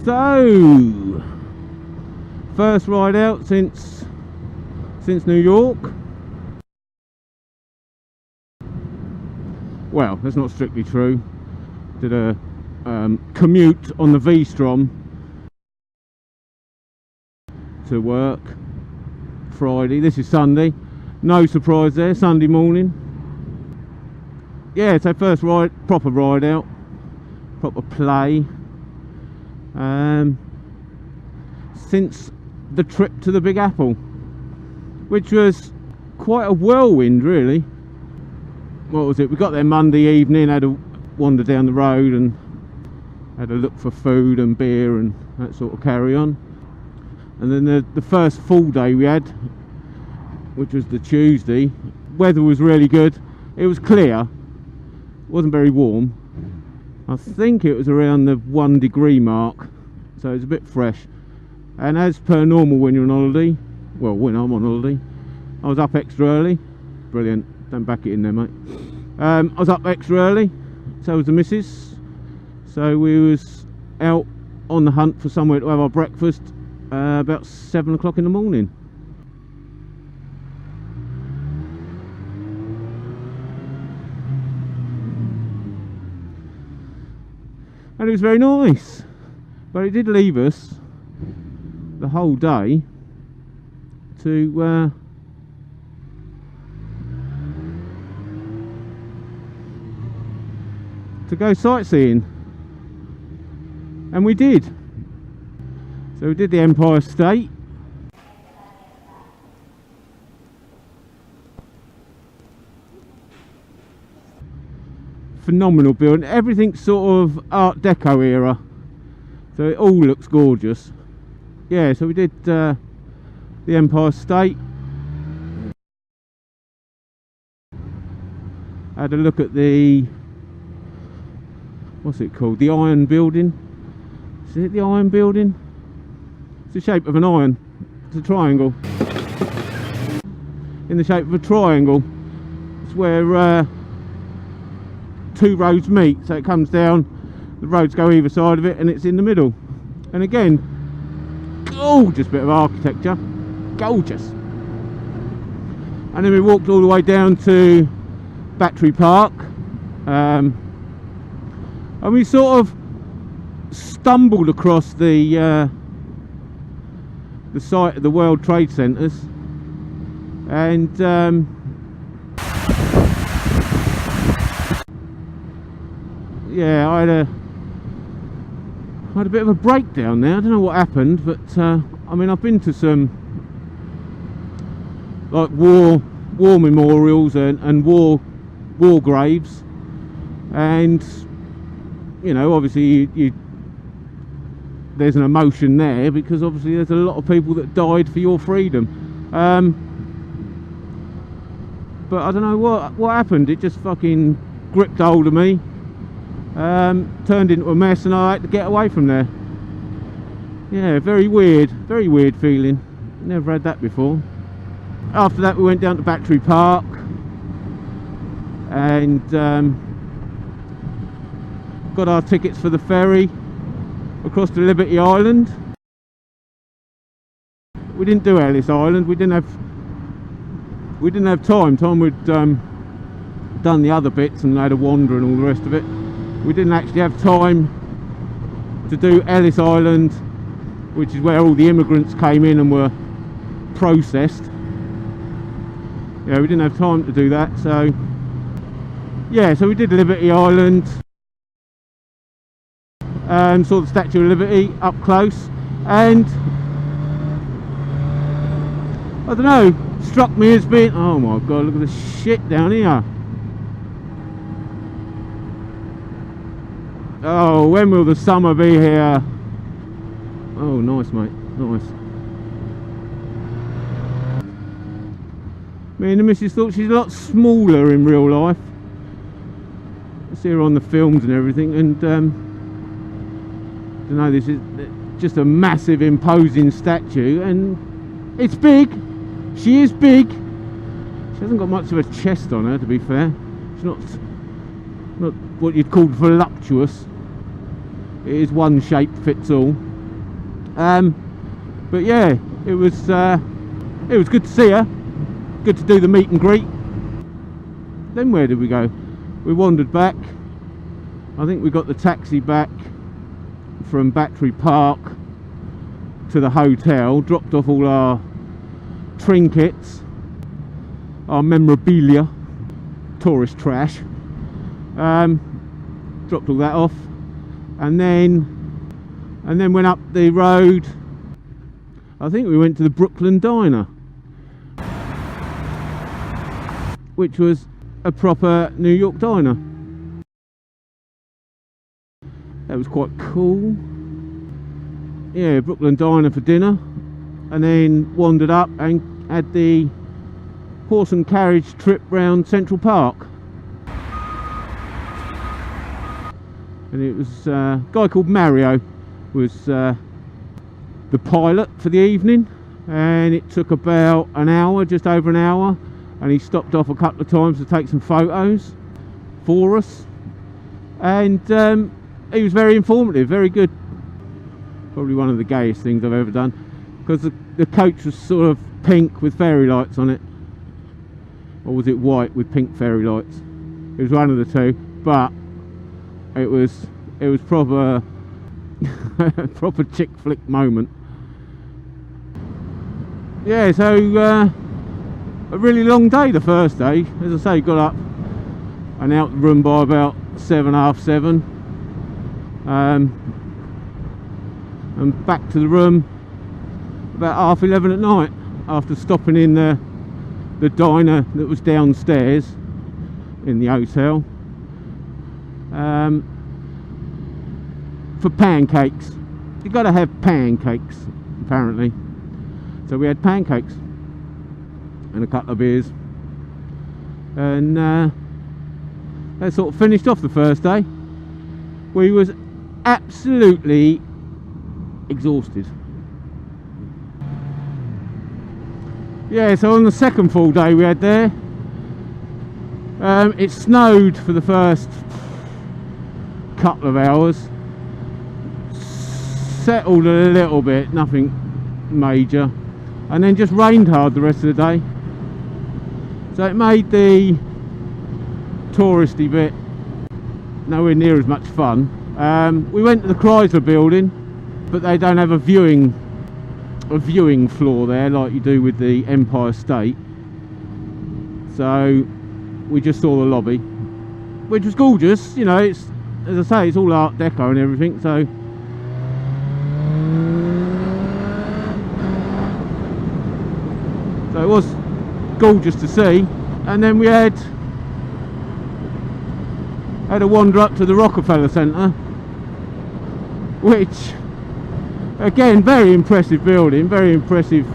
So, first ride out since New York. Well, that's not strictly true. Did a commute on the V-Strom to work Friday. This is Sunday. No surprise there, Sunday morning. Yeah, so first ride, proper ride out, proper play. Since the trip to the Big Apple, which was quite a whirlwind really. What was it? We got there Monday evening, had a wander down the road and had a look for food and beer and that sort of carry on. And then the first full day we had, which was the Tuesday, weather was really good. It was clear, wasn't very warm. I think it was around the 1 degree mark, so it was a bit fresh. And as per normal when you're on holiday, well, when I'm on holiday, I was up extra early. Brilliant, don't back it in there, mate. I was up extra early, so was the missus. So we was out on the hunt for somewhere to have our breakfast about 7 o'clock in the morning. And it was very nice, but it did leave us the whole day to go sightseeing, and we did. So we did the Empire State. Phenomenal building, everything's sort of Art Deco era, so it all looks gorgeous. Yeah, so we did the Empire State. Had a look at the, what's it called, the Iron Building. Is it the Iron Building? It's the shape of an iron, it's a triangle. In the shape of a triangle. It's where two roads meet, so it comes down, the roads go either side of it, and it's in the middle. And again, gorgeous bit of architecture, gorgeous. And then we walked all the way down to Battery Park, and we sort of stumbled across the site of the World Trade Centers, and yeah, I had a bit of a breakdown there. I don't know what happened, but I mean, I've been to some like war memorials and war graves, and you know, obviously there's an emotion there because obviously there's a lot of people that died for your freedom. But I don't know what happened. It just fucking gripped hold of me. Turned into a mess, and I had to get away from there. Yeah, very weird feeling. Never had that before. After that we went down to Battery Park and got our tickets for the ferry across to Liberty Island. We didn't do Ellis Island, we didn't have time. Tom had done the other bits and had a wander and all the rest of it. We didn't actually have time to do Ellis Island, which is where all the immigrants came in and were processed. Yeah, we didn't have time to do that, so yeah, so we did Liberty Island, saw the Statue of Liberty up close, and I don't know, struck me as being, oh my god, look at the shit down here. Oh, when will the summer be here? Oh, nice, mate, nice. Me and the missus thought she's a lot smaller in real life. I see her on the films and everything, and I don't know, this is just a massive, imposing statue, and it's big. She is big. She hasn't got much of a chest on her, to be fair. She's not what you'd call voluptuous. It is one shape fits all. But yeah, it was good to see her, good to do the meet and greet. Then where did we go? We wandered back. I think we got the taxi back from Battery Park to the hotel, dropped off all our trinkets, our memorabilia, tourist trash, dropped all that off, and then went up the road. I think we went to the Brooklyn Diner, which was a proper New York diner. That was quite cool. Yeah, Brooklyn Diner for dinner, and then wandered up and had the horse and carriage trip round Central Park. And it was a guy called Mario was the pilot for the evening, and it took about an hour, just over an hour, and he stopped off a couple of times to take some photos for us, and he was very informative, very good. Probably one of the gayest things I've ever done, because the coach was sort of pink with fairy lights on it, or was it white with pink fairy lights? It was one of the two, but it was proper proper chick flick moment. Yeah, so a really long day the first day. As I say, got up and out the room by about 7, half 7, and back to the room about half 11 at night, after stopping in the diner that was downstairs in the hotel for pancakes. You've got to have pancakes apparently, so we had pancakes and a couple of beers, and that sort of finished off the first day. We was absolutely exhausted. Yeah, so on the second full day we had there, it snowed for the first couple of hours, settled a little bit, nothing major, and then just rained hard the rest of the day, so it made the touristy bit nowhere near as much fun. We went to the Chrysler building, but they don't have a viewing floor there like you do with the Empire State, so we just saw the lobby, which was gorgeous. You know, it's, as I say, it's all Art Deco and everything, so it was gorgeous to see. And then we had a wander up to the Rockefeller Centre, which again, very impressive building, very impressive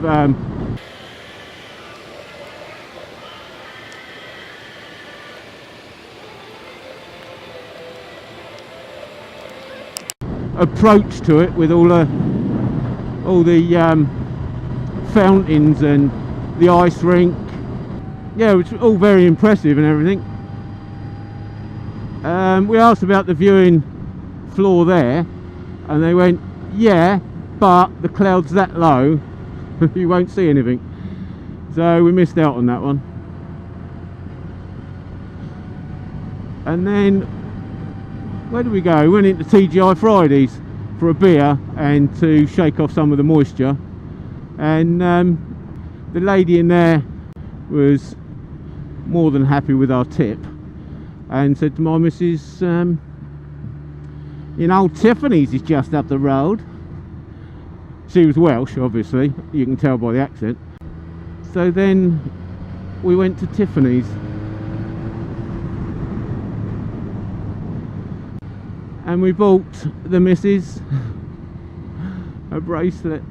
approach to it, with all the fountains and the ice rink. Yeah, it was all very impressive and everything. We asked about the viewing floor there, and they went, yeah, but the cloud's that low you won't see anything, so we missed out on that one. And then where did we go? We went into TGI Fridays for a beer and to shake off some of the moisture, and the lady in there was more than happy with our tip and said to my missus, you know, Tiffany's is just up the road. She was Welsh, obviously, you can tell by the accent. So then we went to Tiffany's, and we bought the missus a bracelet.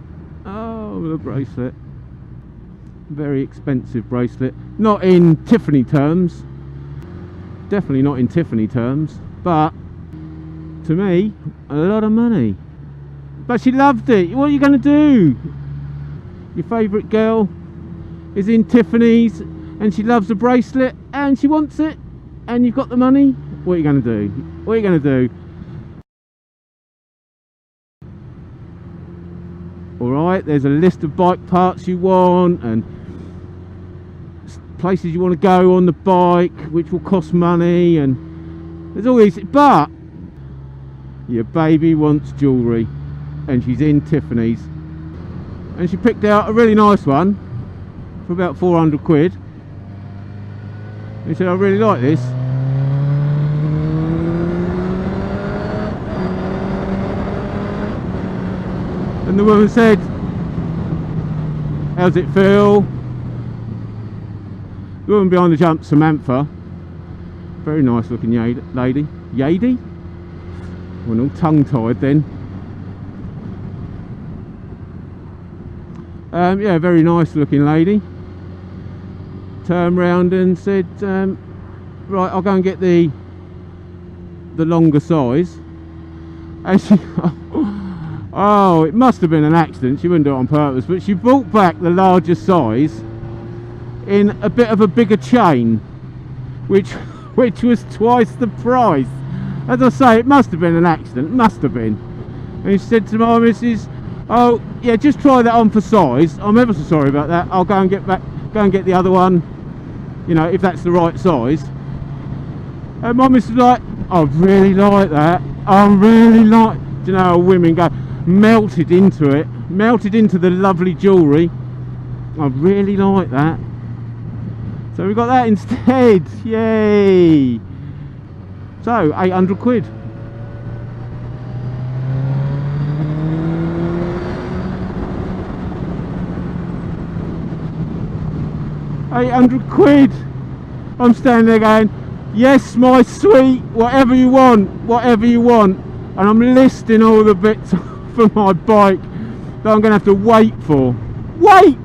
Oh, the bracelet. Very expensive bracelet. Not in Tiffany terms. Definitely not in Tiffany terms. But to me, a lot of money. But she loved it. What are you going to do? Your favourite girl is in Tiffany's and she loves the bracelet and she wants it, and you've got the money. What are you going to do? What are you going to do? alright. There's a list of bike parts you want and places you want to go on the bike, which will cost money, and there's all these, but your baby wants jewellery, and she's in Tiffany's, and she picked out a really nice one for about 400 quid. He said, I really like this. And the woman said, how's it feel? The woman behind the jump, Samantha, very nice looking lady. Yady? Went all tongue tied then. Yeah, very nice looking lady. Turned round and said, right, I'll go and get the longer size. And she, oh, it must have been an accident, she wouldn't do it on purpose, but she brought back the larger size in a bit of a bigger chain, which was twice the price. As I say, it must have been an accident, must have been. And she said to my missus, oh yeah, just try that on for size, I'm ever so sorry about that, I'll go and get the other one, you know, if that's the right size. And my missus was like, I really like that, I really like, do you know how women go, melted into it, melted into the lovely jewellery. I really like that. So we got that instead, yay! So 800 quid. £800. I'm standing there going, yes, my sweet, whatever you want, whatever you want. And I'm listing all the bits for my bike that I'm going to have to wait for. Wait!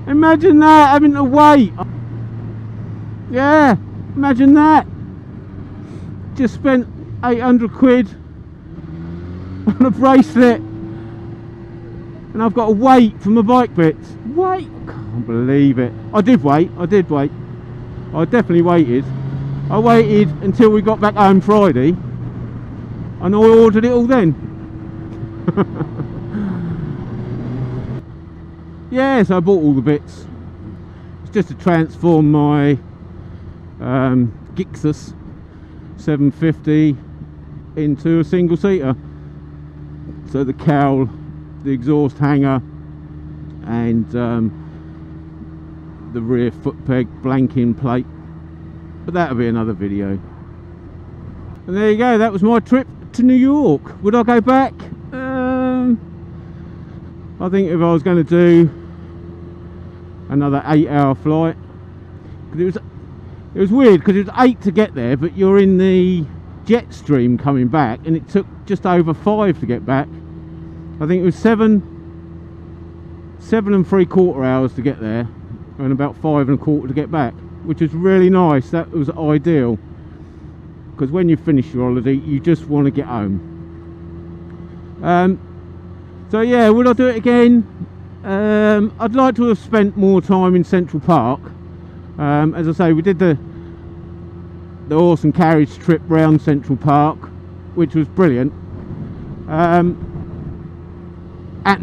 Imagine that, having to wait. Yeah, imagine that. Just spent 800 quid on a bracelet, and I've got to wait for my bike bits. Wait! I can't believe it. I did wait. I definitely waited. I waited until we got back home Friday, and I ordered it all then. Yeah, so I bought all the bits. It's just to transform my GSXR 750 into a single seater. So the cowl, the exhaust hanger, and the rear foot peg blanking plate, but that'll be another video. And there you go, that was my trip to New York. Would I go back? I think if I was going to do another 8-hour flight, because it was weird because it was 8 to get there, but you're in the jet stream coming back, and it took just over 5 to get back. I think it was 7 3/4 hours to get there, and about 5 1/4 to get back, which was really nice. That was ideal, because when you finish your holiday, you just want to get home. So yeah, would I do it again? I'd like to have spent more time in Central Park. As I say, we did the horse and carriage trip round Central Park, which was brilliant. At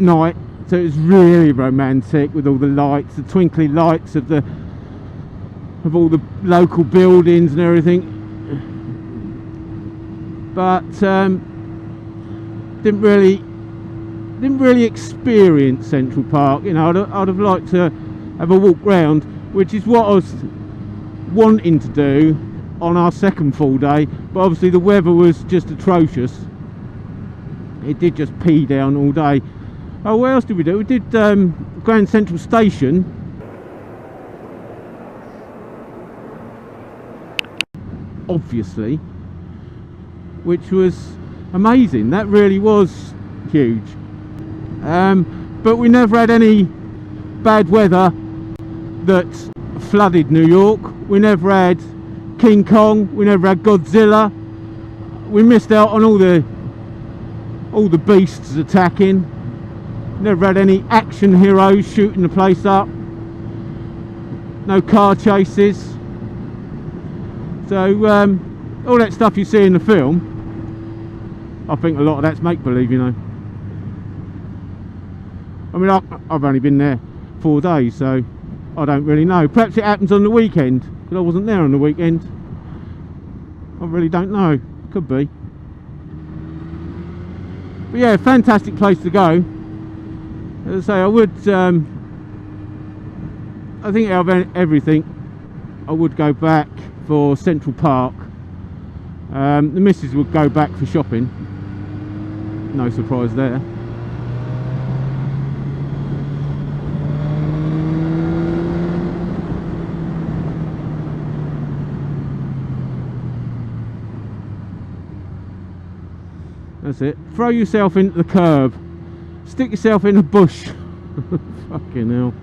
night, so it was really romantic with all the lights, the twinkly lights of all the local buildings and everything. But didn't really experience Central Park. You know, I'd have liked to have a walk round, which is what I was wanting to do on our second full day, but obviously the weather was just atrocious. It did just pee down all day. Oh, what else did we do? We did Grand Central Station. Obviously, which was amazing. That really was huge. But we never had any bad weather that flooded New York. We never had King Kong. We never had Godzilla. We missed out on all the beasts attacking. Never had any action heroes shooting the place up. No car chases. So all that stuff you see in the film, I think a lot of that's make-believe, you know. I mean, I've only been there 4 days, so I don't really know. Perhaps it happens on the weekend, because I wasn't there on the weekend. I really don't know. Could be. But yeah, fantastic place to go. As I say, I would, I think out of everything, I would go back for Central Park. The missus would go back for shopping. No surprise there. That's it. Throw yourself into the curb. Stick yourself in a bush. Fucking hell.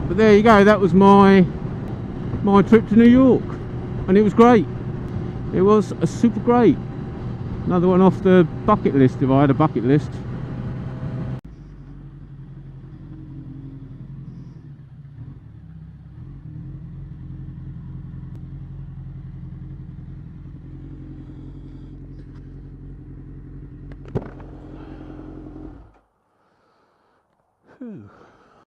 But there you go. That was my trip to New York, and it was great. It was a super great. Another one off the bucket list if I had a bucket list. Whew.